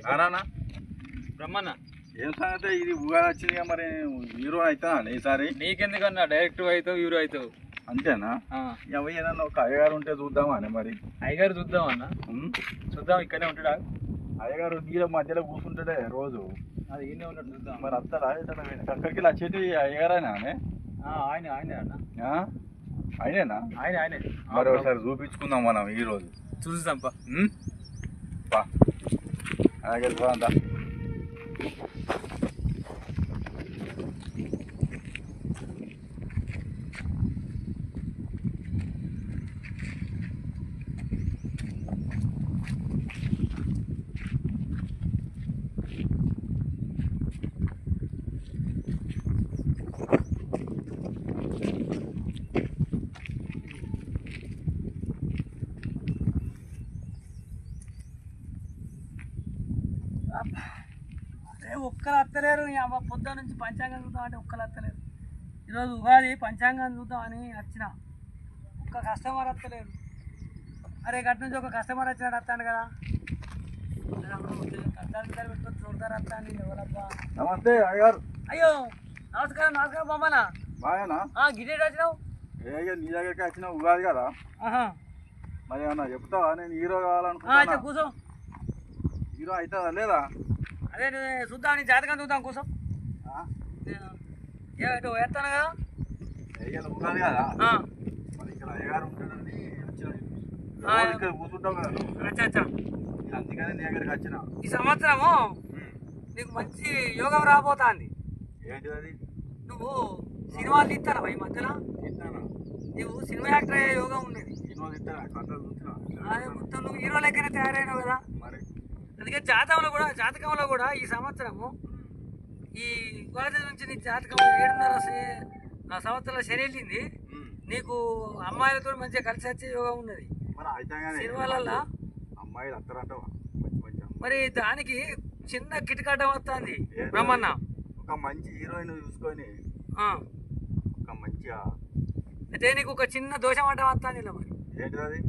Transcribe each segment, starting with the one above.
నారానా బ్రహ్మన్న ఏం సంగతి ఇది ఉగాది వచ్చింది మరి హీరో అవుతా ఈసారి నీకెందుకన్నా డైరెక్ట్ అవుతావు హీరో అవుతావు అంతేనా ఏదన్నా ఒక అయ్యగారు ఉంటే చూద్దామా అని మరి అయ్యగారు చూద్దాం అన్న చూద్దాం ఇక్కడనే ఉంటాడా అయ్యగారు నీళ్ళ మధ్యలో కూర్చుంటాడే రోజు అది ఈయనే ఉన్నాడు చూద్దాం మరి అత్తలా అక్కడికి వచ్చేది అయ్యగారేనా ఆయన ఆయనే అన్న ఆయనేనా ఆయనే మరి ఒకసారి చూపించుకుందాం మనం ఈ రోజు చూస్తాం పా అలాగే పోదా అదే ఒక్కరు వస్తలేరు అమ్మ పొద్దున్న నుంచి పంచాంగం చూద్దాం అంటే ఒక్కరు వస్తలేరు ఈరోజు ఉగాది పంచాంగం చూద్దాం అని వచ్చిన ఒక్క కస్టమర్ వస్తలేరు అరే గట్టి నుంచి ఒక కస్టమర్ వచ్చినాడు వస్తాను కదా అద్దాలు పెట్టుకొని చూడతారు వస్తాను ఎవరబ్బా నమస్తే అయ్యగారు అయ్యో నమస్కారం నమస్కారం బొమ్మనా బాగానా గిటేట్ వచ్చినావు నీ దగ్గరికి వచ్చిన ఉగాది కదా మరి ఏమన్నా చెప్తావా నేను హీరో కావాలనుకుంటున్నా కూర్చో హీరో అవుతుందా లేదా అదే చూద్దాం నీ జాతకం చూద్దాం కూర్చో వేస్తాను కదా ఉగాది కదా మరి ఇక్కడ అయ్యగారు ఉంటాడని ఇక్కడ కూర్చుంటాం కదా అందుకని నీ దగ్గరికి వచ్చిన ఈ సంవత్సరము నీకు మంచి యోగం రాబోతుంది ఏంటిది అది నువ్వు సినిమాలు తీస్తాను ఈ మధ్యలో నువ్వు సినిమా యాక్టర్ అయ్యే యోగం ఉండేది అదే మొత్తం నువ్వు హీరో లెక్కనే తయారైనావు కదా మరి అందుకే జాతకంలో కూడా ఈ సంవత్సరము ఈ ఉగాది నుంచి నీ జాతకం 7.5 సంవత్సరాల శని వెళ్ళింది నీకు అమ్మాయిలతో మంచిగా కలిసి వచ్చే యోగం ఉన్నది సినిమాలలో అమ్మాయిలు అత్తరంటావా మరి దానికి చిన్న కిటకాటం వస్తుంది బ్రహ్మన్న ఒక మంచి హీరోయిన్ చూసుకొని ఒక మంచిగా అయితే నీకు ఒక చిన్న దోషం అంట వస్తుంది ఇలా మరి ఏంటిది అది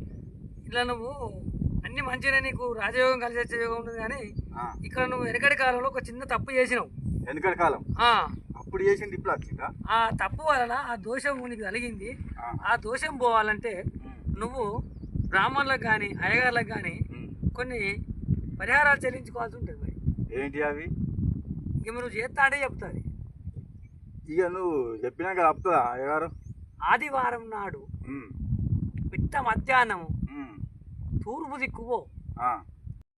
ఇలా నువ్వు అన్ని మంచిగా నీకు రాజయోగం కలిసి వచ్చే యోగం ఉంటుంది కానీ ఇక్కడ నువ్వు వెనకటి కాలంలో ఒక చిన్న తప్పు చేసినావు వెనకటి కాలం అప్పుడు చేసింది ఇప్పుడు వచ్చిందా ఆ తప్పు వలన ఆ దోషం నీకు కలిగింది ఆ దోషం పోవాలంటే నువ్వు బ్రాహ్మణులకు కానీ అయ్యగారులకు కానీ కొన్ని పరిహారాలు చెల్లించుకోవాల్సి ఉంటుంది మరి ఏంటి అవి ఇక నువ్వు చేస్తా అంటే చెప్తుంది ఇక నువ్వు చెప్పినాక చెప్తుందా అయ్యగారు ఆదివారం నాడు పిట్ట మధ్యాహ్నము తూర్పు దిక్కువో